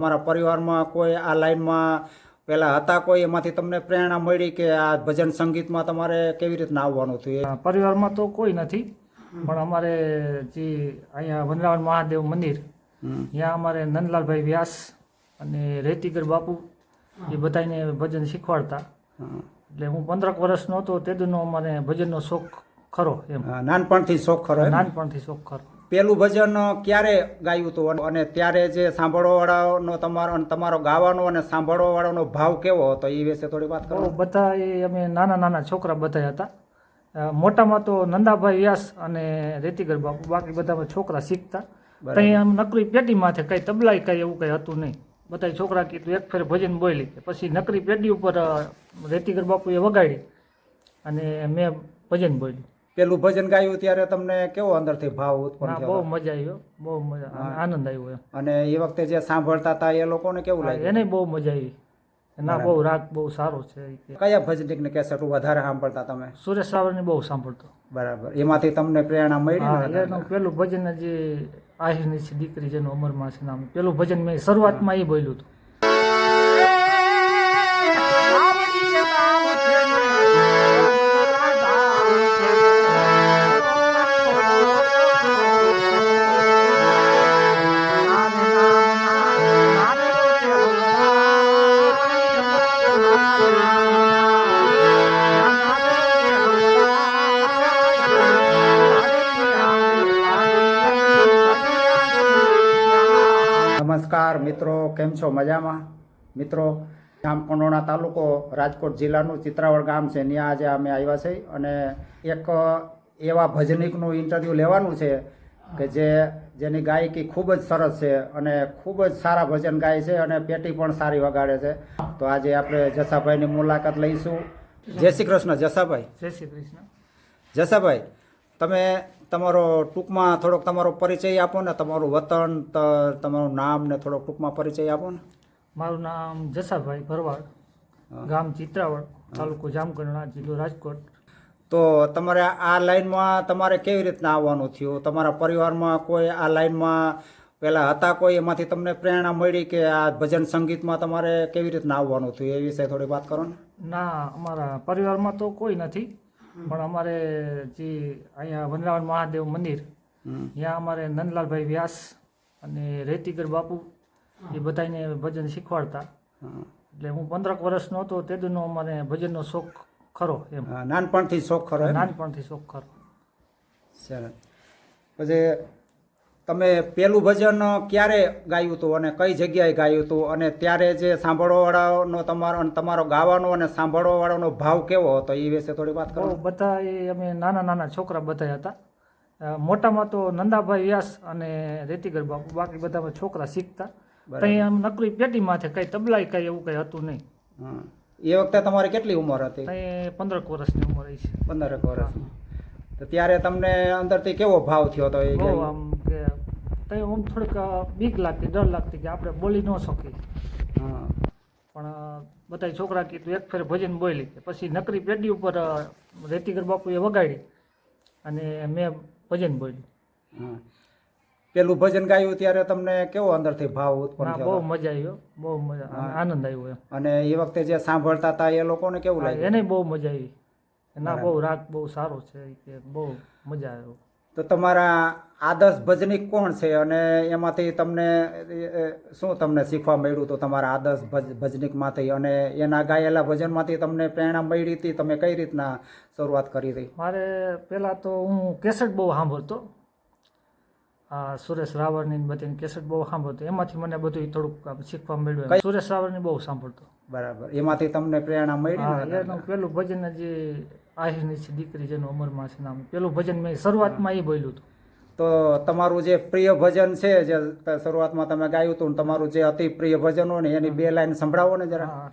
તમારા પરિવારમાં કોઈ આ લાઈનમાં પહેલા હતા કોઈ એમાંથી તમને પ્રેરણા મળી કે આ ભજન સંગીતમાં તમારે કેવી રીતના આવવાનું થયું? પરિવારમાં તો કોઈ નથી, પણ અમારે જે અહીંયા વનરાવણ મહાદેવ મંદિર ત્યાં અમારે નંદલાલભાઈ વ્યાસ અને રેતીગર બાપુ એ બધાને ભજન શીખવાડતા. એટલે હું 15 વર્ષનો હતો તેદુનો અમારે ભજનનો શોખ ખરો. એમ નાનપણથી શોખ ખરો? નાનપણથી શોખ ખરો. પેલું ભજન ક્યારે ગાયું હતું અને ત્યારે જે સાંભળવાવાળાનો તમારો ગાવાનો અને સાંભળવાવાળાનો ભાવ કેવો હતો એ વિશે થોડી વાત કરો. બધા એ અમે નાના છોકરા બધા હતા. મોટામાં તો નંદાભાઈ વ્યાસ અને રેતીગર બાપુ, બાકી બધા છોકરા શીખતા. કંઈ આમ નકરી પેટી માથે કંઈ તબલાઈ કંઈ એવું કંઈ હતું નહીં. બધા છોકરા કીધું એક ફેર ભજન બોલી, પછી નકરી પેટી ઉપર રેતીગર બાપુએ વગાડી અને મેં ભજન બોલ્યું. પેલું ભજન ગાયું ત્યારે તમને કેવો અંદરથી ભાવ ઉત્પન્ન થયો? બહુ મજા આવ્યો, બહુ મજા, આનંદ આવ્યો. અને એ વખતે જે સાંભળતા હતા એ લોકોને કેવું લાગ્યું? એને બહુ મજા આવી. ના, બહુ રાગ બહુ સારો છે. કયા ભજનિકને કેસેટ વધારે સાંભળતા તમે? સુરેશ રાવળની બહુ સાંભળતો. બરાબર. એમાંથી તમને પ્રેરણા મળી? એનું પેલું ભજન જે આહિરની છે દીકરી જેનું અમરમાં છે નામ, પેલું ભજન મેં શરૂઆતમાં એ બોલ્યું હતું. નમસ્કાર મિત્રો, કેમ છો? મજામાં? મિત્રો, જામકંડોરણા તાલુકો, રાજકોટ જિલ્લાનું ચિત્રાવળ ગામ છે. ત્યાં આજે અમે આવ્યા છે અને એક એવા ભજનિકનું ઇન્ટરવ્યૂ લેવાનું છે કે જેની ગાયકી ખૂબ જ સરસ છે અને ખૂબ જ સારા ભજન ગાય છે અને પેટી પણ સારી વગાડે છે. તો આજે આપણે જસાભાઈની મુલાકાત લઈશું. જય શ્રી કૃષ્ણ જસાભાઈ. જય શ્રી કૃષ્ણ. જસાભાઈ, તમે તમારો ટૂંકમાં થોડોક તમારો પરિચય આપો ને, તમારું વતન, તમારું નામ ને થોડોક ટૂંકમાં પરિચય આપો ને. મારું નામ જસાભાઈ ભરવાડ, ગામ ચિત્રાવળ, તાલુકો જામકંડોરણા, જિલ્લો રાજકોટ. તો તમારે આ લાઈનમાં તમારે કેવી રીતના આવવાનું થયું? તમારા પરિવારમાં કોઈ આ લાઈનમાં પહેલાં હતા કોઈ એમાંથી તમને પ્રેરણા મળી કે આ ભજન સંગીતમાં તમારે કેવી રીતના આવવાનું થયું એ વિશે થોડી વાત કરો ને. ના, અમારા પરિવારમાં તો કોઈ નથી, પણ અમારે જે અહીંયા વનરાવણ મહાદેવ મંદિર ત્યાં અમારે નંદલાલભાઈ વ્યાસ અને રેતીગર બાપુ એ બધાને ભજન શીખવાડતા. એટલે હું 15 વર્ષનો હતો તેદુનો અમારે ભજનનો શોખ ખરો. એમ નાનપણથી શોખ ખરો? નાનપણથી શોખ ખરો. સરસ. પછી તમે પેલું ભજન ક્યારે ગાયું હતું અને કઈ જગ્યાએ ગાયું હતું અને ત્યારે જે સાંભળવાવાળાનો તમારો ગાવાનો અને સાંભળવાવાળાનો ભાવ કેવો હતો એ વિશે થોડી વાત કરો. બધા એ અમે નાના છોકરા બધા હતા. મોટામાં તો નંદાભાઈ વ્યાસ અને રેતીગર બાપુ, બાકી બધા છોકરા શીખતા. કંઈ આમ નકરી પેટી માથે કંઈ તબલાઈ કંઈ એવું કંઈ હતું નહીં. એ વખતે તમારી કેટલી ઉંમર હતી? કંઈ 15 વર્ષની ઉંમર છે. 15 વર્ષની. તો ત્યારે તમને અંદરથી કેવો ભાવ થયો હતો? બહુ આમ કે કંઈ આમ થોડીક બીક લાગતી, ડર લાગતી કે આપણે બોલી ન શકીએ. પણ બધા છોકરા કીધું એક ફેર ભજન બોલી, પછી નકરી પેટી ઉપર રેતીગર બાપુએ વગાડી અને મેં ભજન બોલ્યું. પેલું ભજન ગાયું ત્યારે તમને કેવો અંદરથી ભાવ ઉત્પન્ન થયો? બહુ મજા આવ્યો, બહુ મજા, આનંદ આવ્યો. અને એ વખતે જે સાંભળતા હતા એ લોકોને કેવું લાગ્યું? એને બહુ મજા આવી. ના, બહુ રાગ બહુ સારો છે કે બહુ મજા આવ્યો. તો તમારા આદર્શ ભજનિક કોણ છે અને એમાંથી તમને શું તમને શીખવા મળ્યું હતું તમારા આદર્શ ભજનિકમાંથી અને એના ગાયેલા ભજનમાંથી તમને પ્રેરણા મળી હતી? તમે કઈ રીતના શરૂઆત કરી હતી? મારે પહેલાં તો હું કેસેટ બહુ સાંભળતો. સુરેશ રાવળની બધી કેસેટ બહુ સાંભળતો. એમાંથી મને બધું થોડુંક શીખવા મળ્યું. સુરેશ રાવળની બહુ સાંભળતો. બરાબર. એમાંથી તમને પ્રેરણા મળી? એનું પેલું ભજન જે આહિરની છે દીકરી જેનું અમરમાં છે નામ, પેલું ભજન મેં શરૂઆતમાં એ બોલ્યું હતું. તો તમારું જે પ્રિય ભજન છે જે શરૂઆતમાં તમે ગાયું હતું, તમારું જે અતિ પ્રિય ભજન હોય ને એની 2 લાઈન સંભળાવો ને જરા.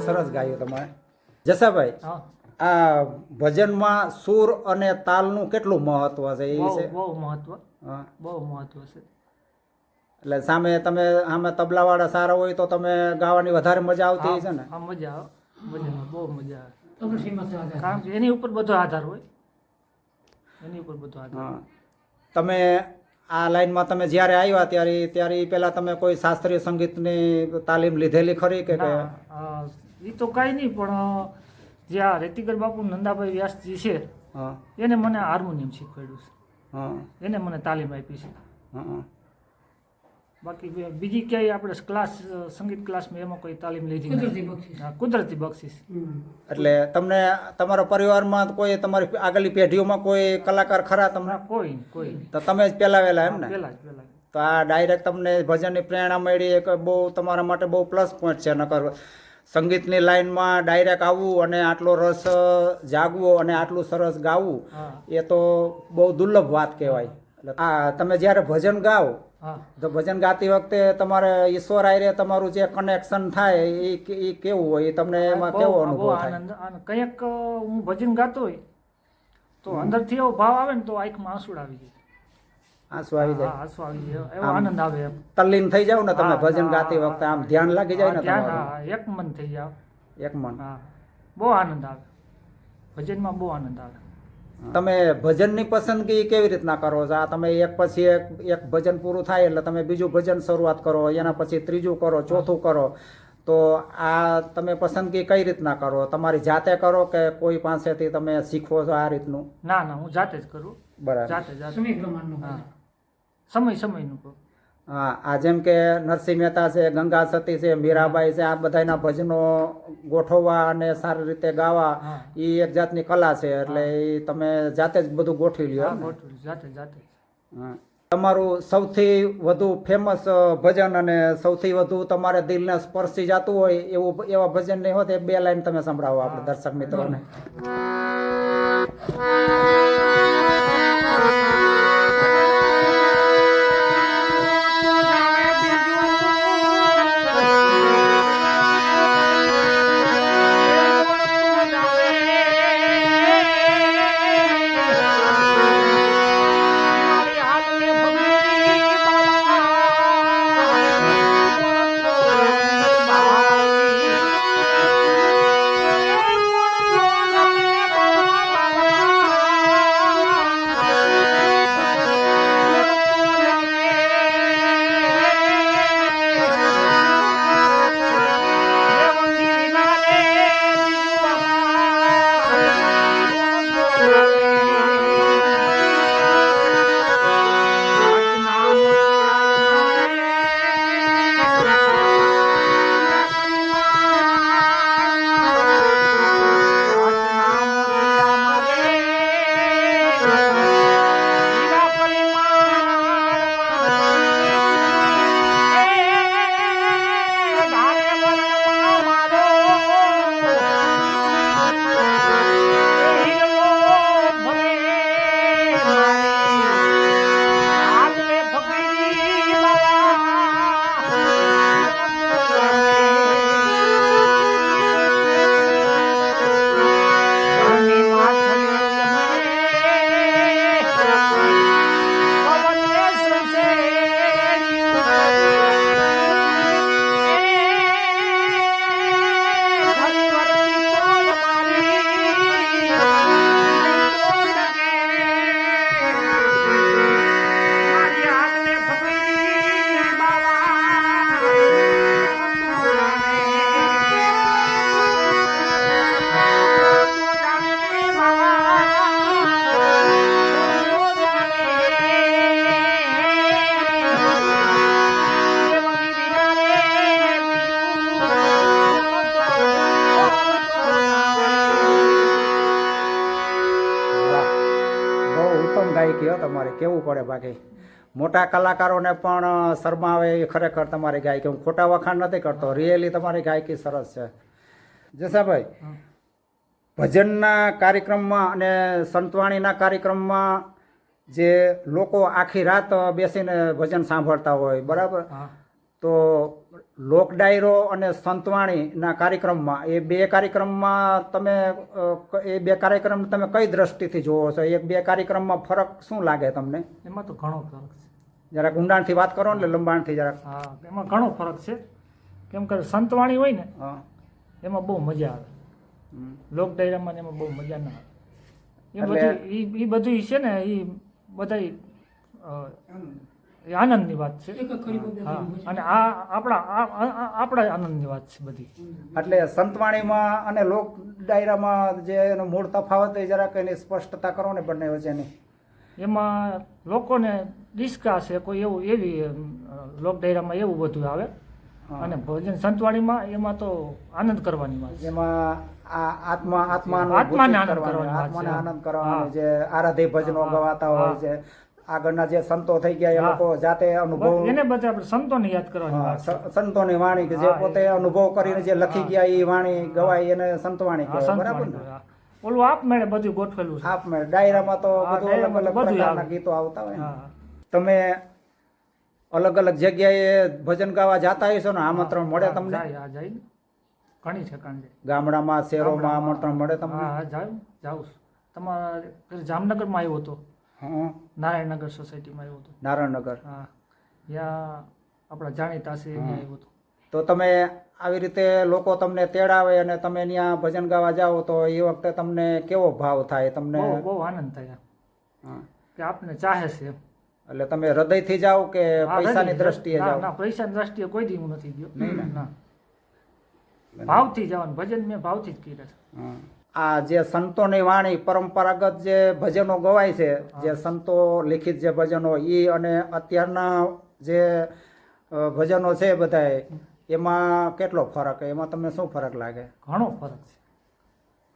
સરસ ગાયું તમારે. જસાભાઈ, હા આ ભજનમાં સૂર અને તાલનું કેટલું મહત્વ છે એ બહુ છે? બહુ મહત્વ હા. બહુ મહત્વ છે. એટલે સામે તમે આમે તબલાવાળા સારા હોય તો તમે ગાવાની વધારે મજા આવતી છે ને? હા મજા આવે બહુ મજા આવે કારણ કે એની ઉપર બધો આધાર હોય એની ઉપર બધો આધાર હા. તમે આ લાઈનમાં તમે જ્યારે આવ્યા ત્યારે પહેલા તમે કોઈ શાસ્ત્રીય સંગીતની તાલીમ લીધેલી ખરી કે ના એ તો કાંઈ નહીં પણ જે આ રેતીગર બાપુ નંદાભાઈ વ્યાસજી છે હા એને મને હાર્મોનિયમ શીખવાડ્યું હા છે એને મને તાલીમ આપી છે. હા. બાકી બીજી ક્યાંય આપણે ક્લાસ સંગીત ક્લાસમાં એમાં કોઈ તાલીમ લીધી નથી. હા, કુદરતી બક્ષિસ. એટલે તમને તમારા પરિવારમાં કોઈ તમારી આગળની પેઢીઓમાં કોઈ કલાકાર ખરા તમને? ના કોઈ તો તમે જ પહેલા વહેલા એમ ને? પેલા જ તો આ ડાયરેક્ટ તમને ભજનની પ્રેરણા મળી એક બહુ તમારા માટે બહુ પ્લસ પોઈન્ટ છે. નકર સંગીતની લાઈનમાં ડાયરેક્ટ આવવું અને આટલો રસ જાગવો અને આટલું સરસ ગાવું હા એ તો બહુ દુર્લભ વાત કહેવાય. એટલે આ તમે જ્યારે ભજન ગાઓ હા તો ભજન ગાતી વખતે તમારે ઈશ્વર આયરે તમારું જે કનેક્શન થાય એ કેવું હોય? એ તમને એમાં કેવો બહુ અનુભવ થાય? આનંદ કંઈક હું ભજન ગાતો હોય તો અંદરથી એવો ભાવ આવે ને તો આંખમાં આંસુ આવી જાય. આંસુ આવી જાય? હા આંસુ આવી જાય એવો આનંદ આવે એમ. તલ્લીન થઈ જાવ ને તમે હા, ભજન હા, ગાતી હા, વખતે? આમ હા, ધ્યાન લાગી જાય ને ધ્યાન, તમારું? હા, એક મન થઈ જાવ. એક મન. હા બહુ આનંદ આવે ભજનમાં બહુ આનંદ આવે. તમે ભજનની પસંદગી કેવી રીતના કરો છો? આ તમે એક પછી એક ભજન પૂરું થાય એટલે તમે બીજું ભજન શરૂઆત કરો, એના પછી ત્રીજું કરો, ચોથું કરો, તો આ તમે પસંદગી કઈ રીતના કરો? તમારી જાતે કરો કે કોઈ પાસેથી તમે શીખો છો આ રીતનું? ના હું જાતે જ કરું. બરાબર. જાતે હા સમયનું કરું. હા, આ જેમ કે નરસિંહ મહેતા છે, ગંગા સતી છે, મીરાબાઈ છે, આ બધાના ભજનો ગોઠવવા અને સારી રીતે ગાવા હા. એ એક જાતની કલા છે. એટલે એ તમે જાતે જ બધું ગોઠવી લ્યો હા એમ ને? ગોઠવું જાતે. હા. તમારું સૌથી વધુ ફેમસ ભજન અને સૌથી વધુ તમારે દિલને સ્પર્શી જતું હોય એવા ભજન નહીં હોત, એ બે લાઈન તમે સંભળાવો આપણે દર્શક મિત્રોને. ગાયકી હો તમારે, કેવું પડે. બાકી મોટા કલાકારોને પણ શરમાવે એ ખરેખર તમારી ગાયકી. હું ખોટા વખાણ નથી કરતો, રિયલી તમારી ગાયકી સરસ છે. જસાભાઈ, ભજનના કાર્યક્રમમાં અને સંતવાણીના કાર્યક્રમમાં જે લોકો આખી રાત બેસીને ભજન સાંભળતા હોય, બરાબર, હા તો લોક ડાયરો અને સંતવાણીના કાર્યક્રમમાં એ બે કાર્યક્રમમાં તમે એ બે કાર્યક્રમ તમે કઈ દ્રષ્ટિથી જોવો છો? એ બે કાર્યક્રમમાં ફરક શું લાગે તમને? એમાં તો ઘણો ફરક છે. જરાક ઊંડાણથી વાત કરો ને, લંબાણથી જરાક. હા, એમાં ઘણો ફરક છે. કેમ કે સંતવાણી હોય ને હા. એમાં બહુ મજા આવે, હમ. લોક ડાયરામાં ને એમાં બહુ મજા ના આવે. એ એટલે- બધું એ બધું છે ને એ બધા આનંદની વાત છે. હા, અને આ આપણા આનંદની વાત છે બધી. એટલે સંતવાણીમાં અને લોક ડાયરામાં જે એનો મૂળ તફાવત એ જરાક એની સ્પષ્ટતા કરો ને બંને વચ્ચેની. એમાં લોકોને ડિસ્કા છે કોઈ એવું એવી લોક ડાયરામાં એવું બધું આવે, હા. અને ભજન સંતવાણીમાં એમાં તો આનંદ કરવાની વાત છે. જેમાં આ આત્માને આત્માને આનંદ કરવાની, કરવાની વાત આત્માને છે. આનંદ કરવાની, હા. જે આરાધ્ય ભજનો હા. ગવાતા હોય હા. છે. આગળના જે સંતો થઈ ગયા એ હા. લોકો જાતે અનુભવ, એને બધા આપણે સંતોને યાદ કરવાની હા, વાત છે. સંતોની વાણી કે જે હા, પોતે અનુભવ કરીને જે લખી હા. ગયા એ વાણી ગવાય એને સંતવાણી હા, કહેવાય, બરાબર સંતવાણી ને? હા. ઓલું આપમેળે બધું ગોઠવેલું છે. આપમેળે ડાયરામાં તો હા, બધું અલગ ડાયરામાં તો અલગ બધું પ્રકારના આવે. ગીતો આવતા હોય ને. હા. તમે અલગ અલગ જગ્યાએ ભજન ગાવા જાતા હશો ને? આમંત્રણ મળે હા, તમને? જાય જાય ને. ઘણી ઠેકાણ છે. ગામડામાં, શહેરોમાં આમંત્રણ મળે તમને? હા, હા, જાઉં છું. તમારા પેલી જામનગરમાં આવ્યો હતો, હા. નારાયણનગર સોસાયટીમાં આવ્યો હતો. નારાયણનગર. હા, ત્યાં આપણા જાણીતા છે ત્યાં આવ્યો હતો. તો તમે આવી રીતે લોકો તમને તેડાવે અને તમે ત્યાં ભજન ગાવા જાઓ તો એ વખતે તમને કેવો ભાવ થાય? તમને બહુ બહુ આનંદ થયા હા. કે આપને ચાહે છે એમ. એટલે તમે હૃદયથી જાઓ કે હા, પૈસાની હૃદય. દ્રષ્ટિએ ના, જાઓ? ના, પૈસાની દ્રષ્ટિએ કોઈ દી હું નથી ગયો. નહીં ને? ના, ભાવથી જવાનું. ભજન મેં ભાવથી જ કર્યા છે. હા. આ જે સંતોની વાણી પરંપરાગત જે ભજનો ગવાય છે, જે સંતો લિખિત જે ભજનો એ અને અત્યારના જે ભજનો છે બધાય, એમાં કેટલો ફરક? એમાં તમને શું ફરક લાગે? ઘણો ફરક છે.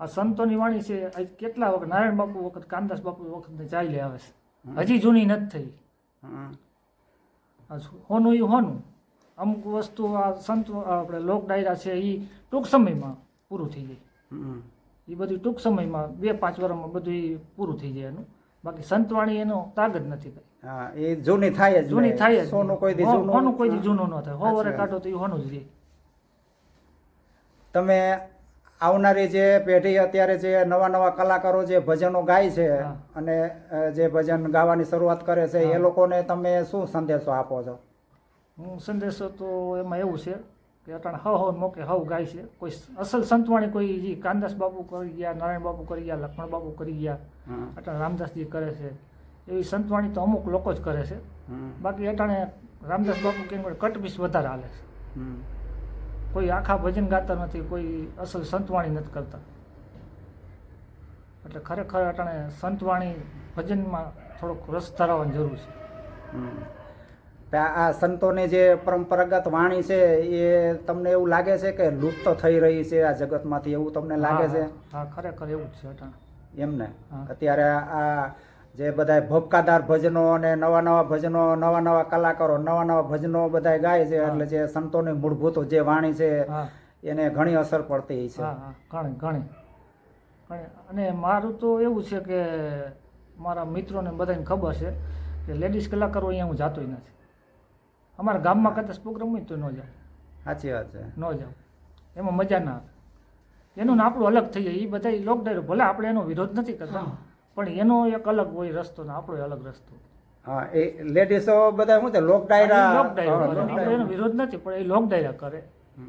આ સંતોની વાણી છે આજ કેટલા વખત નારાયણ બાપુ વખત, કાનદાસ બાપુ વખત ચાલી આવે છે, હજી જૂની નથી થઈ. હા. આ હોનું એ હોનું. અમુક વસ્તુ આ સંત આપણે લોક ડાયરા છે એ ટૂંક સમયમાં પૂરું થઈ જાય. હમ. એ બધું ટૂંક સમયમાં 2-5 વર્ષમાં બધું એ પૂરું થઈ જાય એનું. બાકી સંતવાણી એનો તાકાત નથી કઈ. હા, એ જૂની થાય જ જૂની નહીં. થાય જ સોનું કોઈ દી નહીં. જૂનું હોનું કોઈ દી જૂનું ન થાય. 100 સાચી વર્ષ વાત. કાઢો તો એ હોનું જ રહે. તમે આવનારી જે પેઢી અત્યારે જે નવા નવા કલાકારો જે ભજનો ગાય છે હા. અને જે ભજન ગાવાની શરૂઆત કરે છે એ હા. લોકોને તમે શું સંદેશો આપો છો? હું સંદેશો તો એમાં એવું છે કે અટાણે હવ મોકે હવ ગાય છે. કોઈ અસલ સંતવાણી કોઈ જે કાનદાસ બાપુ કરી ગયા, નારાયણ બાપુ કરી ગયા, લક્ષ્મણ બાપુ કરી ગયા, હમ. અટાણે રામદાસજી કરે છે, એવી સંતવાણી તો અમુક લોકો જ કરે છે. હમ. બાકી અટાણે રામદાસ બાપુ કેમ કટપીસ વધારે હાલે છે. હમ. કોઈ આખા ભજન ગાતા નથી, કોઈ અસલ સંતવાણી નથી કરતા. એટલે ખરેખર અટાણે સંતવાણી ભજનમાં થોડોક રસ ધરાવવાની જરૂર છે. હમ. તો આ સંતોની જે પરંપરાગત વાણી છે એ તમને એવું લાગે છે કે લુપ્ત થઈ રહી છે આ જગતમાંથી, એવું તમને લાગે છે? હા, ખરેખર એવું જ છે અટાણે. એમને હા. અત્યારે આ જે બધા ભપકાદાર ભજનો અને નવા નવા ભજનો, નવા નવા કલાકારો નવા નવા ભજનો બધા ગાય છે, હા. એટલે જે સંતોની મૂળભૂત જે વાણી છે હા, એને ઘણી અસર પડતી છે. હા, હા, ઘણી ઘણી ઘણી. અને મારું તો એવું છે કે મારા મિત્રોને બધાને ખબર છે કે લેડીઝ કલાકારો અહીંયા હું જાતોય નથી. અમારા ગામમાં કદાચ પ્રોગ્રામ હોય તો ન જાઉં. સાચી વાત છે. ન જાઉં, એમાં મજા ના આવે. એનું ને આપણું અલગ થઈ જાય. એ બધા લોક ડાયરો, ભલે આપણે એનો વિરોધ નથી કરતા, પણ એનો એક અલગ હોય રસ્તો ને આપણો અલગ રસ્તો. હા, એ લેડીઝો બધા શું છે લોક ડાયરા, લોક ડાયરો હા, કરે. લોક આપણે ડાયરા. એનો વિરોધ નથી, પણ એ લોક ડાયરા કરે.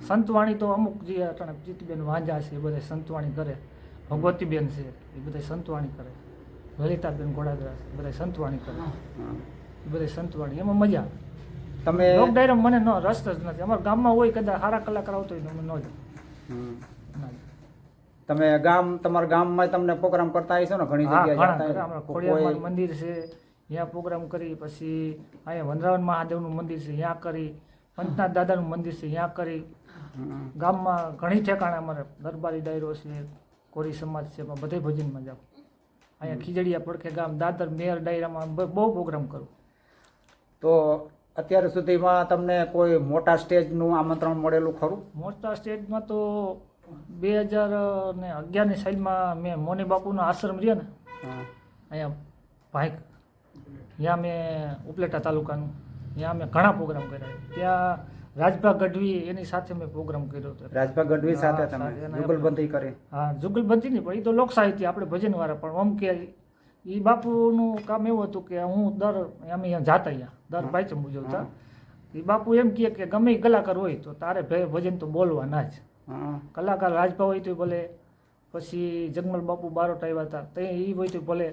સંતવાણી તો અમુક જે અટાણે જીતુબેન વાંજા છે એ બધા સંતવાણી કરે, ભગવતીબેન છે એ બધા સંતવાણી કરે, લલિતાબેન ઘોડાદરા છે બધા સંતવાણી કરે, હા. એ બધા સંતવાણી, એમાં મજા આવે. તમે લોક ડાયરો મને રસ જ નથી. અમારા ગામમાં હોય કદાચ સારા કલાકાર આવતો હોય તો અમે ન જાઉં. હમ. ના જાઉં. તમે તમારા ગામમાં તમને પ્રોગ્રામ કરતા હશો ને? ઘણી હા, જગ્યાએ ઘણા જતા ઘણા. હશો. અમારા કોઈ ખોડિયારમાંનું મંદિર છે ત્યાં પ્રોગ્રામ કરી, પછી અહીંયા વનરાવન મહાદેવનું મંદિર છે ત્યાં કરી, પંચનાથ દાદાનું મંદિર છે ત્યાં કરી. હમ. ગામમાં ઘણી ઠેકાણે અમારે દરબારી ડાયરો છે, કોરી સમાજ છે, એમાં બધે ભજનમાં જાઉં. અહીંયા ખીજડીયા પડખે ગામ દાદર મેયર ડાયરામાં બહુ પ્રોગ્રામ કરું. તો અત્યાર સુધીમાં તમને કોઈ મોટા સ્ટેજનું આમંત્રણ મળેલું ખરું? મોટા સ્ટેજમાં તો 2011ની સાલમાં મેં મોની બાપુનો આશ્રમ રહ્યો ને હા. અહીંયા ભાઈ, ત્યાં મેં ઉપલેટા તાલુકાનું, ત્યાં મેં ઘણા પ્રોગ્રામ કર્યા. ત્યાં રાજભા ગઢવી એની સાથે મેં પ્રોગ્રામ કર્યો હતો. રાજભા ગઢવી સાથે હા, તમે સાથે એના જુગલબંધી કરી. હા, જુગલબંધી નહીં, પણ એ તો લોક સાહિત્ય, આપણે ભજનવાળા. પણ આમ કે એ બાપુનું કામ એવું હતું કે હું દર અમે અહીંયા જાતા અહીંયા દર પાંચમ ઉજવતા. એ બાપુ એમ કહે કે ગમે એ કલાકાર હોય તો તારે ભજન તો બોલવાના જ. હા કલાકાર રાજભા હોય તો ભલે, પછી જગમલ બાપુ બારોટ આવ્યા હતા તે એ હોય તો ભલે,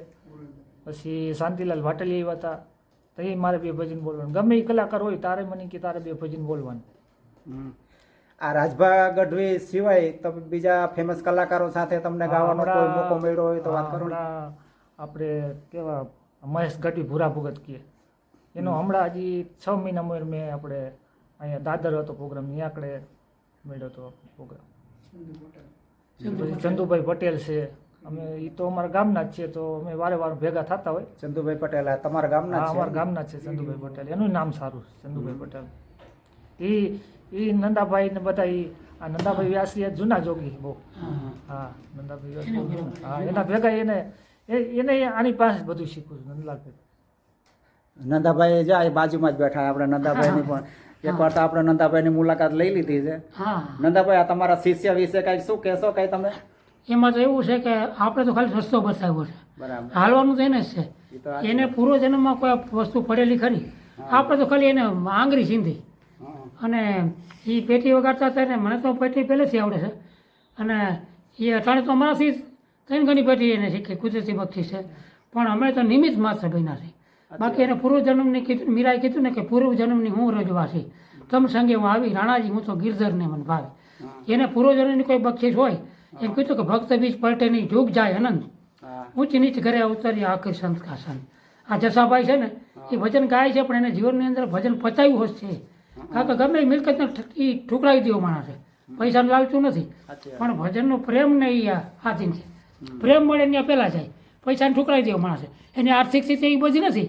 પછી શાંતિલાલ વાટલી આવ્યા હતા તો એ મારે બે ભજન બોલવાનું. ગમે એ કલાકાર હોય તારે મને કે તારે બે ભજન બોલવાનું. હમ. આ રાજભા ગઢવી સિવાય તમે બીજા ફેમસ કલાકારો સાથે તમને ગાવાનો કોઈ મોકો મળ્યો હોય તો વાત કરો ને. હમણાં આપણે કેવા મહેશ ગઢવી ભૂરા ભગત કહીએ એનો હમણાં હજી 6 મહિનામાં મેં આપણે અહીંયા દાદર હતો પ્રોગ્રામ, ત્યાં આગળ મળ્યો હતો પ્રોગ્રામ. પછી ચંદુભાઈ પટેલ છે, અમે એ તો અમારા ગામના જ છે, તો અમે વારે વાર ભેગા થતા હોય. ચંદુભાઈ પટેલ આ તમારા ગામના હા, જ છે? અમારા ગામના છે ચંદુભાઈ પટેલ, એનું નામ સારું છે ચંદુભાઈ પટેલ. એ નંદાભાઈ ને બધા આ નંદાભાઈ વ્યાસી જૂના જોગી બહુ. હા, નંદાભાઈ વ્યાસ હા, એના ભેગા એને આની પાસે બધું શીખવું છું નંદલાલભાઈ. નંદાભાઈ જાય બાજુમાં જ બેઠા આપણે નંદાભાઈની પણ એકવાર તો આપણે નંદાભાઈની મુલાકાત લઈ લીધી છે. નંદાભાઈ આ તમારા શિષ્ય વિશે કઈ શું કહેશો કઈ તમે? એમાં તો એવું છે કે આપણે તો ખાલી રસ્તો બતાવ્યો છે, બરાબર, હાલવાનું તો એને જ એ તો છે. એને પૂર્વ જન્મમાં કોઈ વસ્તુ પડેલી ખરી, આપણે તો ખાલી એને આંગળી સીંધી. અને એ પેટી વગાડતા હતા ને મને તો પેટી પહેલેથી આવડે છે. અને એ અટાણે તો અમારાથી 3 ગણી પેટી એને શીખી, કુદરતી બક્ષી છે. પણ અમે તો નિમિત્ત માત્ર બન્યા છે. બાકી એને પૂર્વ જન્મની કીધું, મીરાએ કીધું ને કે પૂર્વ જન્મની હું રજવાસી, તમ સંગે હું આવી રાણાજી, હું તો ગિરધરને મને ભાવે. એને પૂર્વ જન્મની કોઈ બક્ષીસ હોય એમ કીધું કે ભક્ત બીજ પલટે નહીં, જુગ જાય અનંત, ઊંચ નીચ ઘરે ઉતરી આખી સંત કા સંત. આ જસાભાઈ છે ને એ ભજન ગાય છે, પણ એને જીવનની અંદર ભજન પચાવ્યું હોત છે. કારણ કે ગમે એ મિલકતને એ ઠુકરાવી દેવો માણસ છે, પૈસાનું લાલચું નથી. પણ ભજનનો પ્રેમ ને એ આધીન છે. પ્રેમ મળે ત્યાં પહેલાં જાય, પૈસાને ઠુકરાવી દેવો માણસ છે. એની આર્થિક સ્થિતિ એ બધી નથી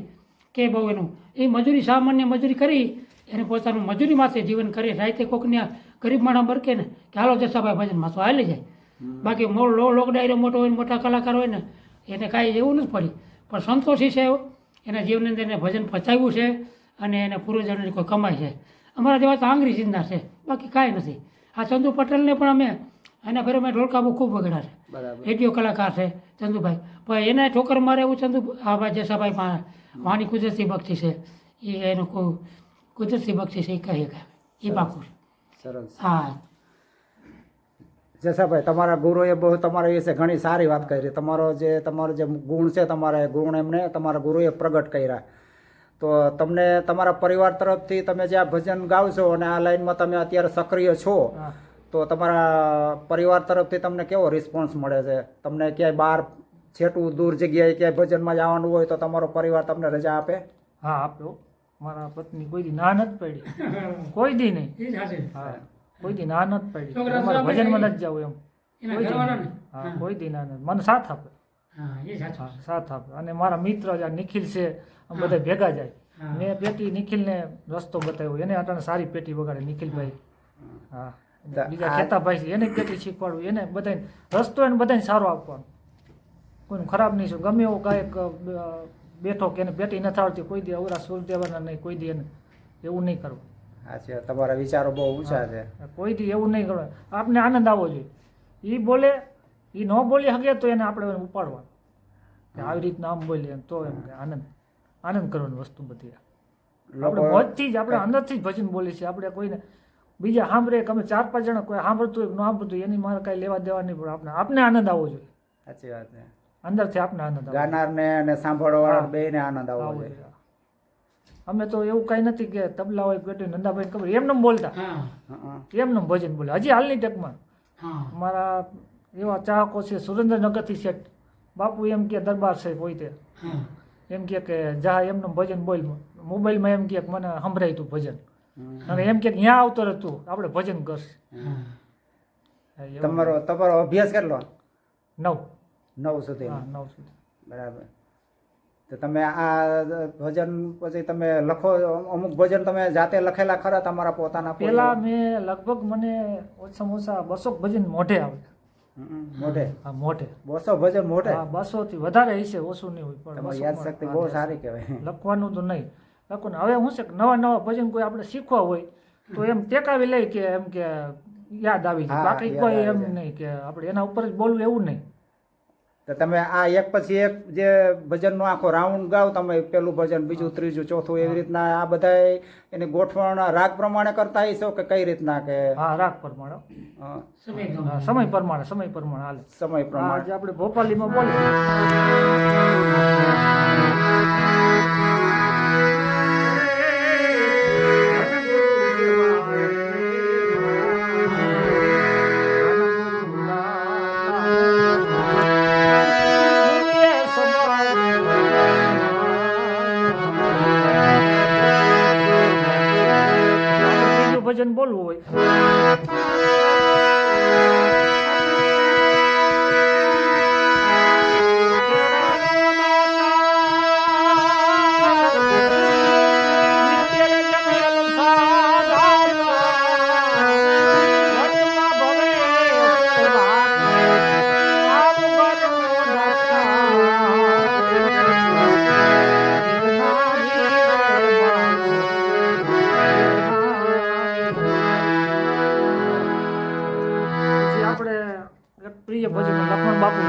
કે બહુ એનું એ મજૂરી, સામાન્ય મજૂરી કરી એને પોતાનું મજૂરી માથે જીવન કરે. રાતે કોકને ગરીબ માણસ બરકે ને કે હાલો જસાભાઈ ભજનમાં તો હાલી જાય. બાકી લોક ડાયરો મોટો હોય ને મોટા કલાકાર હોય ને એને કાંઈ એવું નથી પડી. પણ સંતોષી છે એના જીવનની અંદર એને ભજન પચાવ્યું છે અને એને પૂર્વજોની કોઈ કમાઈ છે. અમારા જેવા તો આંગળી ચિંતા છે, બાકી કાંઈ નથી. આ ચંદુ પટેલને પણ અમે એના ફેર અમે ઢોલકા બહુ ખૂબ વગડા છે, રેડિયો કલાકાર છે ચંદુભાઈ. પણ એને ઠોકર મારે એવું ચંદુ આ ભાઈ જસાભાઈ વાની કુદરતી બક્ષી છે, એ એનું કોઈ કુદરતી બક્ષી છે એ કહી શકાય, એ પાકું છે. સરસ. હા, જસાભાઈ તમારા ગુરુએ બહુ તમારા વિશે ઘણી સારી વાત કરી. તમારો જે ગુણ છે, તમારા ગુણ એમને તમારા ગુરુએ પ્રગટ કર્યા. તો તમને તમારા પરિવાર તરફથી તમે જે આ ભજન ગાવ છો અને આ લાઈનમાં તમે અત્યારે સક્રિય છો, તો તમારા પરિવાર તરફથી તમને કેવો રિસ્પોન્સ મળે છે? તમને ક્યાંય બહાર છેટું દૂર જગ્યાએ ક્યાંય ભજનમાં જવાનું હોય તો તમારો પરિવાર તમને રજા આપે? હા, આપ્યો. મારા પત્ની કોઈ દી ના નથી પડી, કોઈ દી નહીં. એ જ હાજર. હા, કોઈ દી ના નથી પડી, છોકરા અમારે સામે ભજનમાં જાય. નથી જવું એમ. એના કોઈ દી ઘરવાળા નહીં. ને? હા, કોઈ દી ના નથી, મને સાથ આપે. હા, એ સાચું. હા, સાથ આપે. અને મારા મિત્ર જે નિખિલ છે, અમે બધા ભેગા જાય. હા. મેં પેટી નિખિલને રસ્તો બતાવ્યો, એને અટાણે સારી પેટી વગાડે નિખિલભાઈ. હા, બીજા ખેતાભાઈ છે એને પેટી શીખવાડવું, એને બધાને રસ્તો એને બધાને સારો આપવાનો, કોઈનું ખરાબ નહીં છે. ગમે એવો ગાયક બેઠો કે એને પેટી નથી આવડતી, કોઈ દી અવરા સુર દેવાના નહીં, કોઈ દી એને એવું નહીં કરવું. અચ્છા, તમારા વિચારો બહુ ઊંચા છે. કોઈ દી એવું નહીં કરવાનું. આપણે આનંદ આવવો જોઈએ. એ બોલે, એ ન બોલી શકે તો એને આપણે ઉપાડવાનું કે આવી રીતના આમ બોલીએ તો એમ કે આનંદ કરવાની વસ્તુ બધી. આપણે મોજથી જ આપણે અંદરથી જ ભજન બોલીએ છીએ. આપણે કોઈને બીજા સાંભળે કે અમે 4-5 જણા કોઈ સાંભળતું હોય ન સાંભળતું એની મારે કાંઈ લેવા દેવા નહીં પડે. આપણે આનંદ આવવો જોઈએ. સાચી વાત છે. અંદરથી આપણે આનંદ આવવો ગાનારને અને સાંભળવાવાળા બેયને આનંદ આવવો જોઈએ. જોઈએ. અમે તો એવું કાંઈ નથી કે તબલા હોય પેટી નંદાભાઈ ખબર એમને બોલતા, હા, હં. એમને ભજન બોલે. હજી હાલની ટેકમાં હા, અમારા એવા ચાહકો છે સુરેન્દ્રનગરથી શેઠ બાપુ એમ કે દરબાર સાહેબ હોય તે હા. એમ કે જા એમનું ભજન બોલ, મોબાઈલમાં એમ કે મને સંભળાય તું ભજન, અને એમ કે ત્યાં આવતો રહે તું આપણે ભજન કરશે. તમારો અભ્યાસ કેટલો? 9. 9 સુધી. હા, 9 સુધી. બરાબર. તો તમે આ ભજન પછી તમે લખો, અમુક ભજન તમે જાતે લખેલા ખરા તમારા પોતાના? પેલા મેં લગભગ મને ઓછામાં ઓછા 200 ભજન મોઢે આવે. મોઢે? હા, મોઢે 200 ભજન મોઢે? હા, 200 થી વધારે હશે, ઓછું નહીં હોય. પણ તમારી 200 યાદશક્તિ બહુ સારી કહેવાય. લખવાનું તો નહીં લખવાનું. હવે શું છે કે નવા ભજન કોઈ આપણે શીખવા હોય તો એમ ટેકાવી લઈ કે એમ કે યાદ આવી જાય હા, બાકી યાદ કોઈ આવી એમ જાય. નહીં કે આપણે એના ઉપર જ બોલવું એવું નહીં. તો તમે આ એક પછી એક જે ભજનનો આખો રાઉન્ડ ગાવ તમે પેલું ભજન બીજું ત્રીજું ચોથું એવી રીતના આ બધા એની ગોઠવણ રાગ પ્રમાણે કરતા હશો કે કઈ રીતના કે હા રાગ પ્રમાણે અ, સમય હા, સમય પ્રમાણે હાલે. સમય હા, પ્રમાણે જે આપણે ભોપાલીમાં બોલીએ બીજું ભજન બોલવું હોય પછી આપણે એક પ્રિય ભજન લક્ષ્મણ બાપુ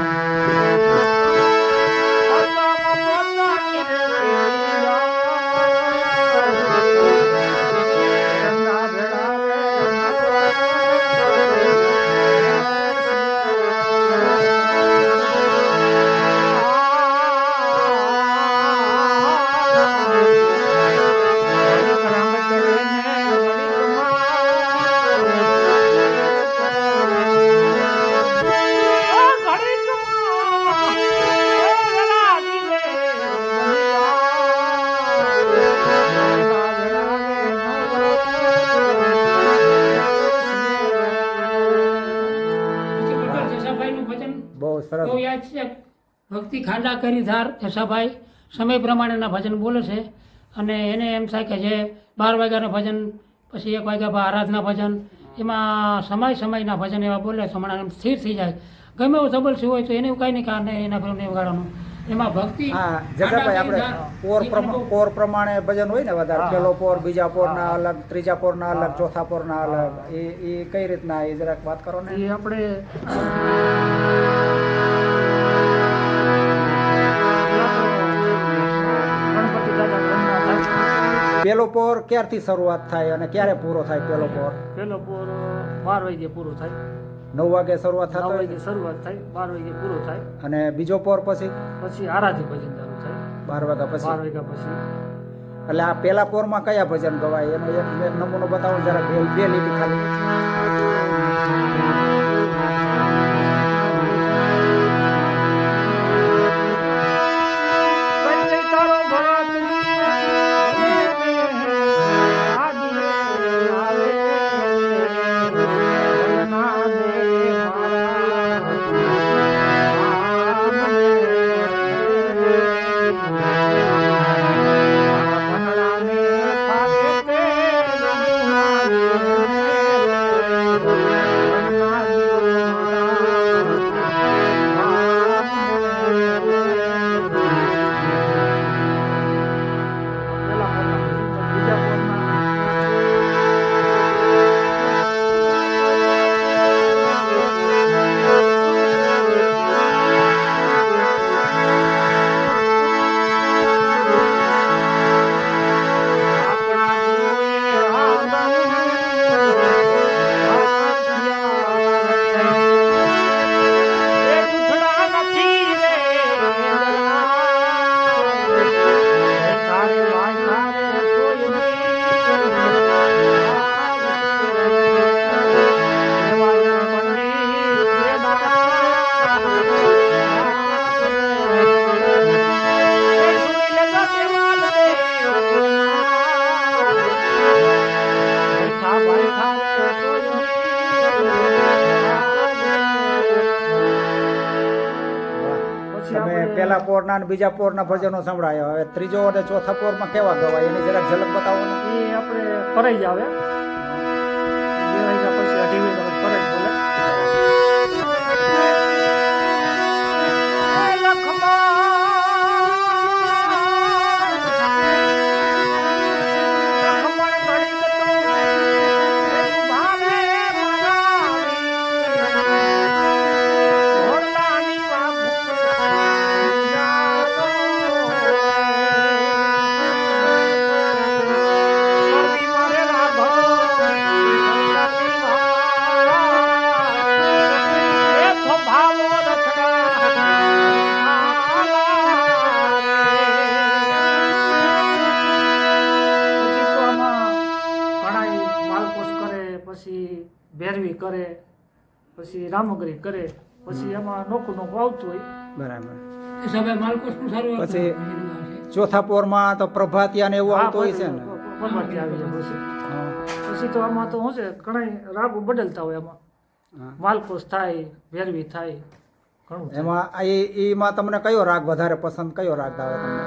પછી પટેલ જસાભાઈનું ભજન બહુ સરસ બહુ યાદ છે. ભક્તિ ખાંડા કરી ધાર જસાભાઈ સમય પ્રમાણેના ભજન બોલે છે અને એને એમ થાય કે જે 12 વાગ્યાના ભજન પછી 1 વાગ્યા પર આરાધના ભજન એમાં સમયના ભજન એવા બોલે તો હમણાં એમ સ્થિર થઈ જાય. ગમે એવું તબલસી હોય તો એને એવું કાંઈ નહીં કારણે એના પર નહીં વગાડવાનું. એમાં ભક્તિ હા જગાભાઈ આપણે પોર પ્રમાણે ભજન હોય ને વધારે હા. પેલો પોર બીજા પોરના અલગ ત્રીજા પોરના અલગ ચોથા પોરના અલગ એ કઈ રીતના એ જરાક વાત કરો ને એ આપણે ગણપતિ દાદા ઘરના થાય. પેલો પોર ક્યારથી શરૂઆત થાય અને ક્યારે પૂરો થાય પેલો પોર પેલો પોર 12 વાગે પૂરો થાય. 9 વાગે શરૂઆત 9 થતો હોય વાગે શરૂઆત થાય 12 વાગે પૂરો થાય. અને બીજો પોર પછી પછી આરાધી ભજન ચાલુ થાય 12 વાગ્યા 12 પછી વાગ્યા પછી. એટલે આ પેલા પોરમાં કયા ભજન ગવાય એનો એક નમૂનો બતાવો જરા બે લીટી ખાલી કઈ તારો ભરત તમે પેલા પોરના અને બીજા પોરના ભજનો સંભળાયા હવે ત્રીજો અને ચોથા પોરમાં કેવા ગવાય એની જરાક ઝલક બતાવો ને એ આપણે પરાઈ જ આવે 2 વાગ્યા પછી 2:30 વાગ્યા પછી પરાઈ બોલે લખમણ ઘડીક તો ભેરવી કરે, પછી રામગરી કરે, પછી એમાં નોખું નોખું આવતું હોય. બરાબર. એ સભા માલકોસનું સારું હતું. પછી ભજન ગાવા છે. ચોથા પોરમાં તો પ્રભાતિયા ને એવું હા, આવતું હોય છે ને. પરમાત્યા આવી જાય પછી. હા. પછી તો આમાં તો શું છે ઘણા રાગો બદલતા હોય એમાં. હા. માલકોસ થાય, ભેરવી થાય, ઘણું થાય. એમાં એમાં તમને કયો રાગ વધારે પસંદ, કયો રાગ આવે તમને?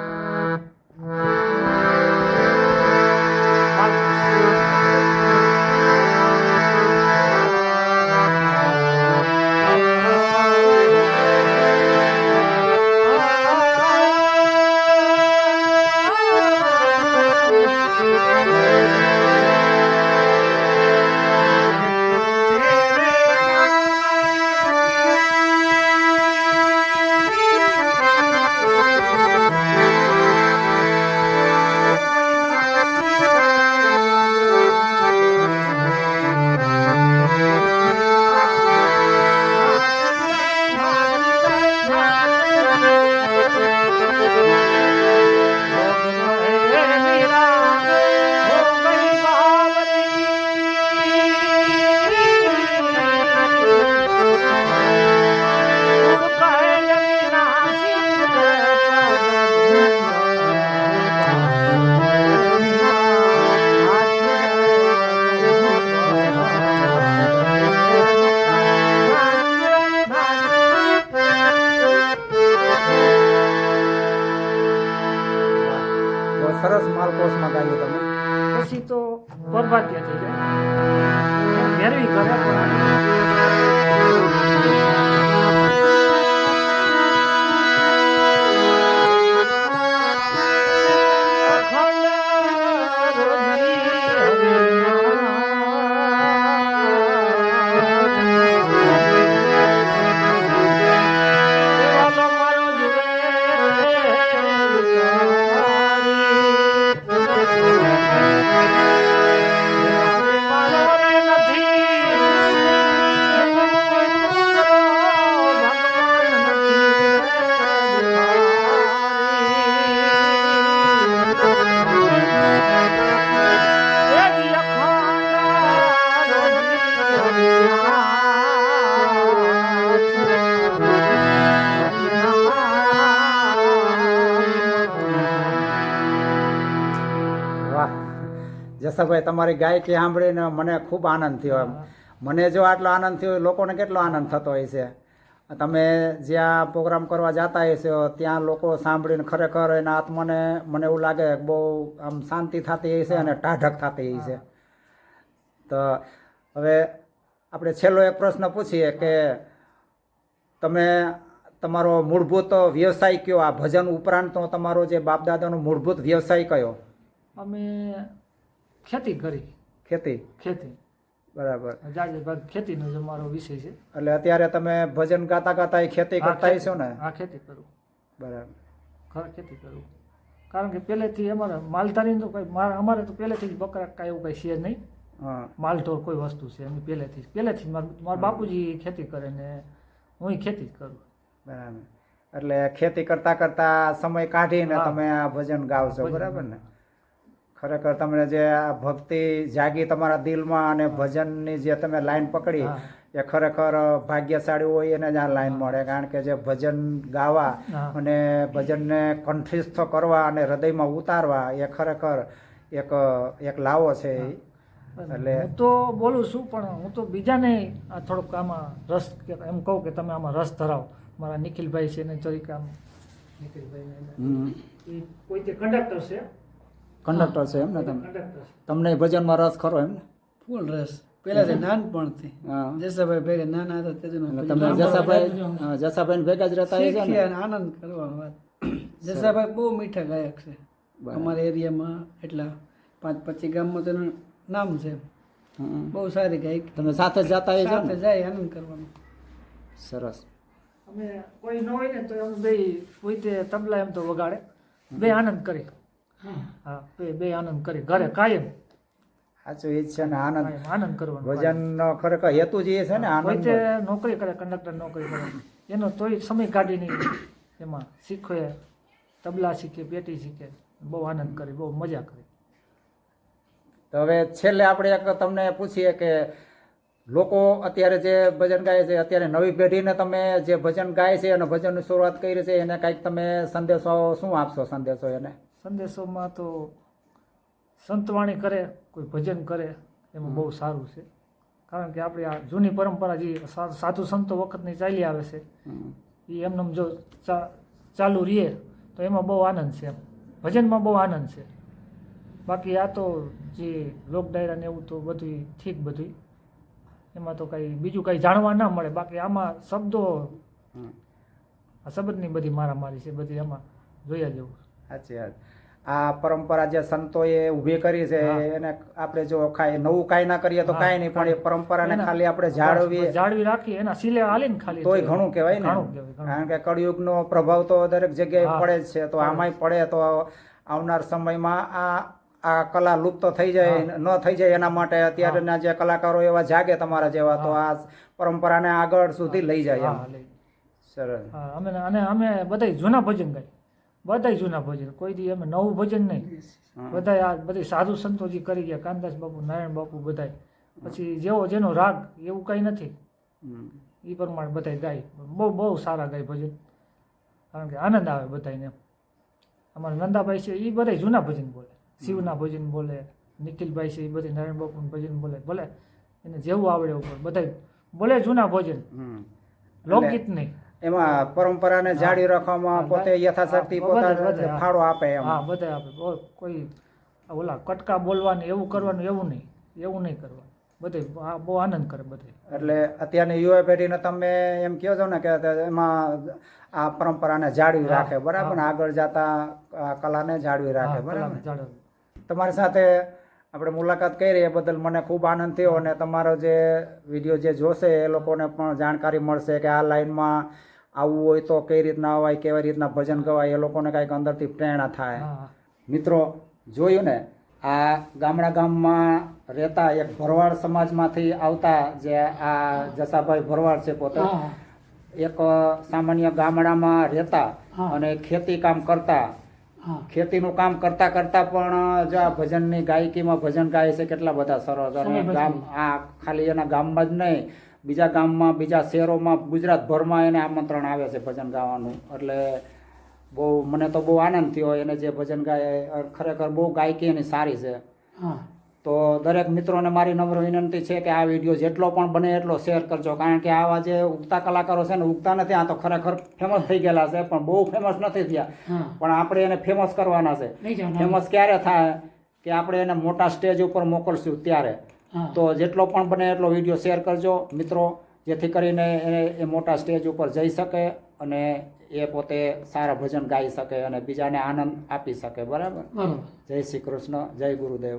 બહુ સરસ માલકોસમાં ગાયું તમે. પછી તો પરભાત્યા થઈ જાય, ભેરવી કરે પણ વાહ જસાભાઈ, તમારી ગાયકી સાંભળીને મને ખૂબ આનંદ થયો. એમ મને જો આટલો આનંદ થયો, લોકોને કેટલો આનંદ થતો હોય છે. તમે જ્યાં પ્રોગ્રામ કરવા જતા હશો ત્યાં લોકો સાંભળીને ખરેખર એના આત્માને મને એવું લાગે કે બહુ આમ શાંતિ થતી હશે અને ટાઢક થતી હશે. તો હવે આપણે છેલ્લો એક પ્રશ્ન પૂછીએ કે તમે તમારો મૂળભૂત વ્યવસાય કયો? આ ભજન ઉપરાંતનો તમારો જે બાપદાદાનો મૂળભૂત વ્યવસાય કયો? અમે ખેતી કરી. ખેતી બરાબર. જાજે ભાગ ખેતીનો જ અમારો વિષય છે. એટલે અત્યારે તમે ભજન ગાતા ગાતા ખેતી કરતા હશો ને? હા, ખેતી કરું. બરાબર. ઘર ખેતી કરું. કારણ કે પહેલેથી અમારે માલધારી તો કંઈ અમારે તો પહેલેથી જ બકરા કાંઈ એવું કંઈ છે નહીં. હા. માલઢોર કોઈ વસ્તુ છે એમ પહેલેથી જ મારા બાપુજી ખેતી કરે ને હું ખેતી જ કરું. બરાબર. એટલે ખેતી કરતા કરતા સમય કાઢીને હા. તમે આ ભજન ગાવ છો, બરાબર ને? ખરેખર તમને જે આ ભક્તિ જાગી તમારા દિલમાં અને ભજનની જે તમે લાઈન પકડી હા. એ ખરેખર ભાગ્યશાળી હોય એને જ આ લાઈન મળે. કારણ કે જે ભજન ગાવા હા. અને ભજનને કંઠસ્થ કરવા અને હૃદયમાં ઉતારવા એ ખરેખર એક લાવો છે. એટલે હું તો બોલું છું પણ હું તો બીજાને આ થોડોક આમાં રસ એમ કહું કે તમે આમાં રસ ધરાવો. મારા નિખિલભાઈ છે ને જરીક આમ નિખિલભાઈ એ કોઈ તે કંડક્ટર છે. કંડક્ટર છે એમ ને તમે? કંડક્ટર છે. તમને ભજનમાં રસ ખરો એમ ને? ફૂલ રસ પહેલાથી નાનપણથી. હા. જસાભાઈ ભેગા નાના હતા એટલે તેનો તમે જસાભાઈ ભેગા જ રહેતા હશો ને? અને આનંદ કરવાનો વાત. જસાભાઈ બહુ મીઠા ગાયક છે અમારા એરિયામાં. એટલા 5-25 ગામમાં તેનું નામ છે. હમ. બહુ સારી ગાયક. તમે સાથે જ જતા હશો સાથે ને? જાય આનંદ કરવાનો. સરસ. અમે કોઈ ન હોય ને તો એમ બે પોતે તબલા એમ તો વગાડે, બે આનંદ કરી. હા, બે આનંદ કરી ઘરે કાયમ. સાચું એ જ છે ને, આનંદ. કાયમ આનંદ કરવાનો. ભજનનો ખરેખર હેતુ જ એ છે ને, આનંદ. પોતે નોકરી કરે, કંડક્ટર નોકરી કરે, એનો તોય સમય કાઢીને એમાં શીખવે, તબલા શીખે, પેટી શીખે, બહુ આનંદ કરી, બહુ મજા કરી. તો હવે છેલ્લે આપણે એક તમને પૂછીએ કે લોકો અત્યારે જે ભજન ગાય છે અત્યારે નવી પેઢીને તમે જે ભજન ગાય છે અને ભજનની શરૂઆત કરી છે એને કાંઈક તમે સંદેશો શું આપશો સંદેશો એને? સંદેશોમાં તો સંતવાણી કરે, કોઈ ભજન કરે એમાં બહુ સારું છે. કારણ કે આપણી આ જૂની પરંપરા જે સાધુ સંતો વખતની ચાલી આવે છે એ એમને જો ચાલુ રહીએ તો એમાં બહુ આનંદ છે. ભજનમાં બહુ આનંદ છે. બાકી આ તો જે લોક ડાયરા ને એવું તો બધું ઠીક, બધું એમાં તો કંઈ બીજું કંઈ જાણવા ના મળે. બાકી આમાં શબ્દો, આ શબ્દની બધી મારામારી છે, બધી એમાં જોયા જેવું. સાચી વાત. આ પરંપરા જે સંતોએ ઊભી કરી છે એને આપણે જો નવું કાંઈ ના કરીએ તો કાંઈ નહીં, પણ એ પરંપરાને ખાલી આપણે જાળવી રાખી એના સિલે હાલીને ખાલી તોય ઘણું કહેવાય ને. ઘણું કહેવાય, ઘણું. કારણ કે કળિયુગનો પ્રભાવ તો દરેક જગ્યાએ પડે જ છે, તો આમાંય પડે તો આવનાર સમયમાં આ કલા લુપ્ત થઈ જાય ન થઈ જાય એના માટે અત્યારના જે કલાકારો એવા જાગે તમારા જેવા, તો આ પરંપરાને આગળ સુધી લઈ જાય એમ. હા, લઈ. સરસ. હા, અમે બધા જૂના ભજન ગાય, બધા જૂના ભજન, કોઈ દી અમે નવું ભજન નહીં. બધા આ બધી સાધુ સંતોજી કરી ગયા, કાનદાસ બાપુ, નારાયણ બાપુ, બધા પછી જેવો જેનો રાગ એવું કંઈ નથી, એ પ્રમાણે બધા ગાય. બહુ સારા ગાય ભજન, કારણ કે આનંદ આવે બધાને. અમારા નંદાભાઈ છે એ બધા જૂના ભજન બોલે, શિવના ભજન બોલે, નિખિલભાઈ છે એ બધી નારાયણ બાપુનું ભજન બોલે, ભલે એને જેવું આવડે ઉપર બધા બોલે જૂના ભજન, લોકગીત નહીં. એમાં પરંપરાને જાળવી રાખવામાં પોતે યથાશક્તિ પોતાનો ફાળો આપે એમ. હા, બધા આપે. કોઈ ઓલા કટકા બોલવાનું એવું કરવાનું એવું નહીં કરવાનું. બધે બહુ આનંદ કરે બધે. એટલે અત્યારની યુવા પેઢીને તમે એમ કહો છો ને કે એમાં આ પરંપરાને જાળવી રાખે, બરાબર ને, આગળ જતા આ કલાને જાળવી રાખે, બરાબર. તમારી સાથે આપણે મુલાકાત કરી એ બદલ મને ખૂબ આનંદ થયો, અને તમારો જે વિડીયો જે જોશે એ લોકોને પણ જાણકારી મળશે કે આ લાઈનમાં આવવું હોય તો કઈ રીતના અવાય, કેવી રીતના ભજન ગવાય, એ લોકોને કાંઈક અંદરથી પ્રેરણા થાય. મિત્રો જોયું ને, આ ગામમાં રહેતા એક ભરવાડ સમાજમાંથી આવતા જે આ જસાભાઈ ભરવાડ છે, પોતે એક સામાન્ય ગામડામાં રહેતા અને ખેતી કામ કરતા, ખેતીનું કામ કરતા કરતા પણ જો આ ભજનની ગાયકીમાં ભજન ગાય છે કેટલા બધા સરસ. અને ગામ આ ખાલી એના ગામમાં જ નહીં, બીજા ગામમાં, બીજા શહેરોમાં, ગુજરાતભરમાં એને આમંત્રણ આવે છે ભજન ગાવાનું. એટલે બહુ મને તો બહુ આનંદ થયો. એને જે ભજન ગાય ખરેખર બહુ ગાયકી એની સારી છે. તો દરેક મિત્રોને મારી નમ્ર વિનંતી છે કે આ વિડીયો જેટલો પણ બને એટલો શેર કરજો, કારણ કે આવા જે ઉગતા કલાકારો છે ને, ઉગતા નથી, આ તો ખરેખર ફેમસ થઈ ગયેલા છે, પણ બહુ ફેમસ નથી થયા, પણ આપણે એને ફેમસ કરવાના છે. ફેમસ ક્યારે થાય કે આપણે એને મોટા સ્ટેજ ઉપર મોકલશું ત્યારે. તો જેટલો પણ બને એટલો વિડીયો શેર કરજો મિત્રો, જેથી કરીને એ મોટા સ્ટેજ ઉપર જઈ શકે અને એ પોતે સારા ભજન ગાઈ શકે અને બીજાને આનંદ આપી શકે, બરાબર. જય શ્રી કૃષ્ણ, જય ગુરુદેવ.